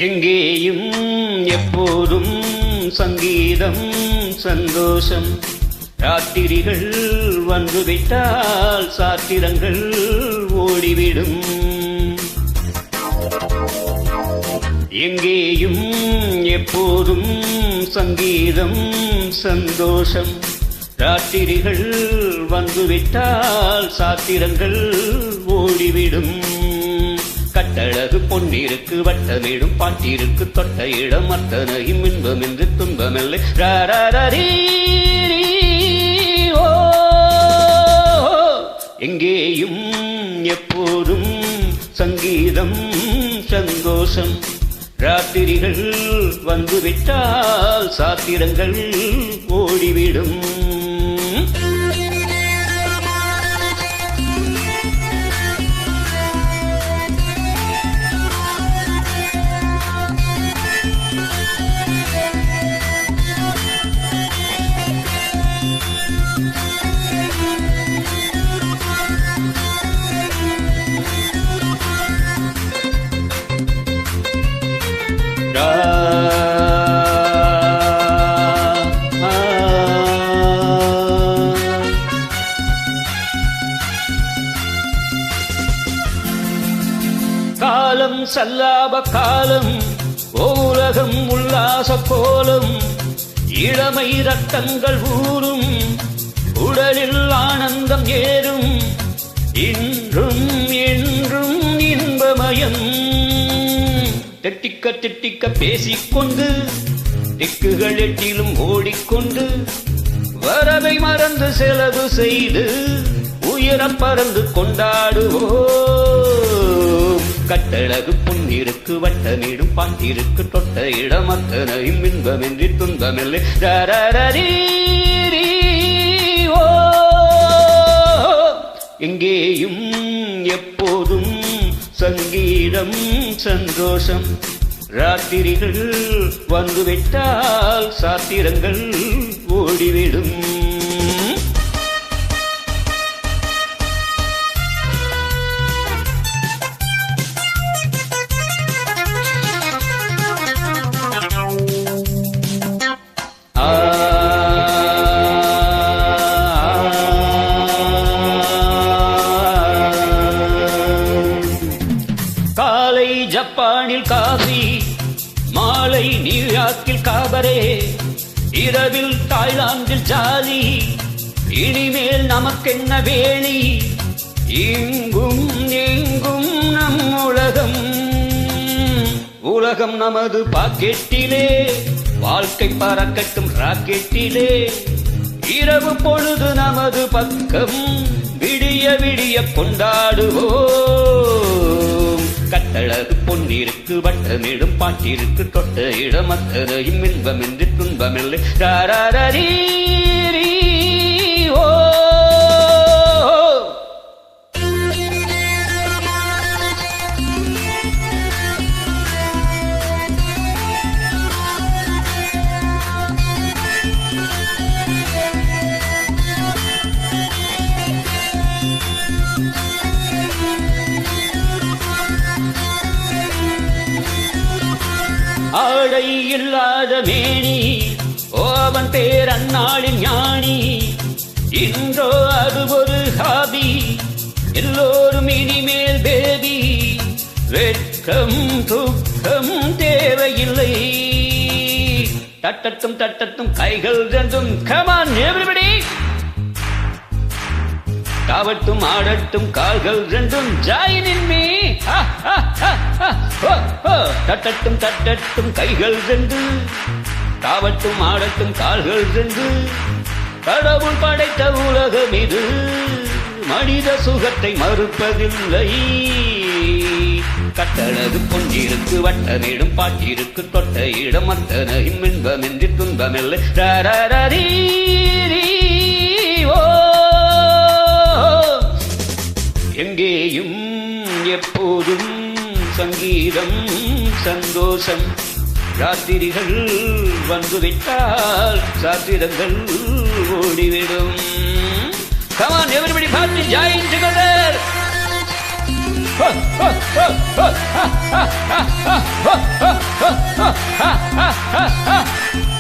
எங்கேயும் எப்போதும் சங்கீதம் சந்தோஷம். ராத்திரிகள் வந்துவிட்டால் சாத்திரங்கள் ஓடிவிடும். எங்கேயும் எப்போதும் சங்கீதம் சந்தோஷம். ராத்திரிகள் வந்துவிட்டால் சாத்திரங்கள் ஓடிவிடும். கட்டழகு பொன்னிருக்கு வட்டமிடும் பாட்டிருக்கு தொட்ட இடம் அத்தனையும் இன்பமின்றி துன்பமில்லை. ஓ எங்கேயும் எப்போதும் சங்கீதம் சந்தோஷம். ராத்திரிகள் வந்துவிட்டால் சாத்திரங்கள் ஓடிவிடும். காலம் சல்லாப காலம், ஓலகம் உல்லாச கோலம். இளமை ரத்தங்கள் ஊறும், உடலில் ஆனந்தம் ஏறும். இன்றும் என்றும் இன்பமயம். திட்டிக்க திட்டிக்க பேசிக்கொண்டு திக்குகள் எட்டிலும் ஓடிக்கொண்டு வரவை மறந்து செலவு செய்து உயரம் பறந்து கொண்டாடுவோம். கட்டழகு பொன்னிருக்கு வட்டமிடும் பாட்டிருக்கு தொட்ட இடம் அத்தனையும் இன்பமின்றி துன்பமில்லை. ஓ எங்கேயும் எப்போதும் சங்கீதம் சந்தோஷம். ராத்திரிகள் வந்துவிட்டால் சாத்திரங்கள் ஓடிவிடும். காலை ஜப்பானில் காபி, மாலை நியூயார்க்கில் காபரே, இரவில் தாய்லாந்தில் ஜாலி. இனிமேல் நமக்கென்ன வேலி? இங்கும் எங்கும் நம் உலகம். உலகம் நமது பாக்கெட்டிலே, வாழ்க்கை பறக்கட்டும் ராக்கெட்டிலே. இரவு பொழுது நமது பக்கம், விடிய விடிய கொண்டாடுவோம். கட்டழகு பொன்னிருக்கு வட்டமிடும் பாட்டிருக்கு தொட்ட இடம் அத்தனையும் இன்பமின்றி துன்பமில்லை. ஓ ஆடை இல்லாத மேனி, ஓவன் பேர் அந்நாளின் ஞானி. இன்றோ அது ஒரு ஹாபி, எல்லோரும் இனிமேல் பேபி. வெட்கம் துக்கம் தேவையில்லை. தட்டட்டும் தட்டட்டும் கைகள் ரெண்டும். Come on everybody. தாவட்டும் ஆடட்டும் கால்கள் ரெண்டும். Join in me. தட்டட்டும் தட்டட்டும் கைகள் ரெண்டு. தாவட்டும் ஆடட்டும் கால்கள் ரெண்டு. கடவுள் படைத்த உலகம் இது, மனித சுகத்தை மறுப்பதில்லை. கட்டழகு பொன்னிருக்கு வட்டமிடும் பாட்டிருக்கு தொட்ட இடம் அத்தனையும் இன்பமின்றி துன்பமில்லை. ஓ எங்கேயும் எப்போதும் சங்கீதம் சந்தோஷம். ராத்திரிகள் வந்துவிட்டால் சாத்திரங்கள் ஓடிவிடும். Come on everybody, party, join together. ha ha ha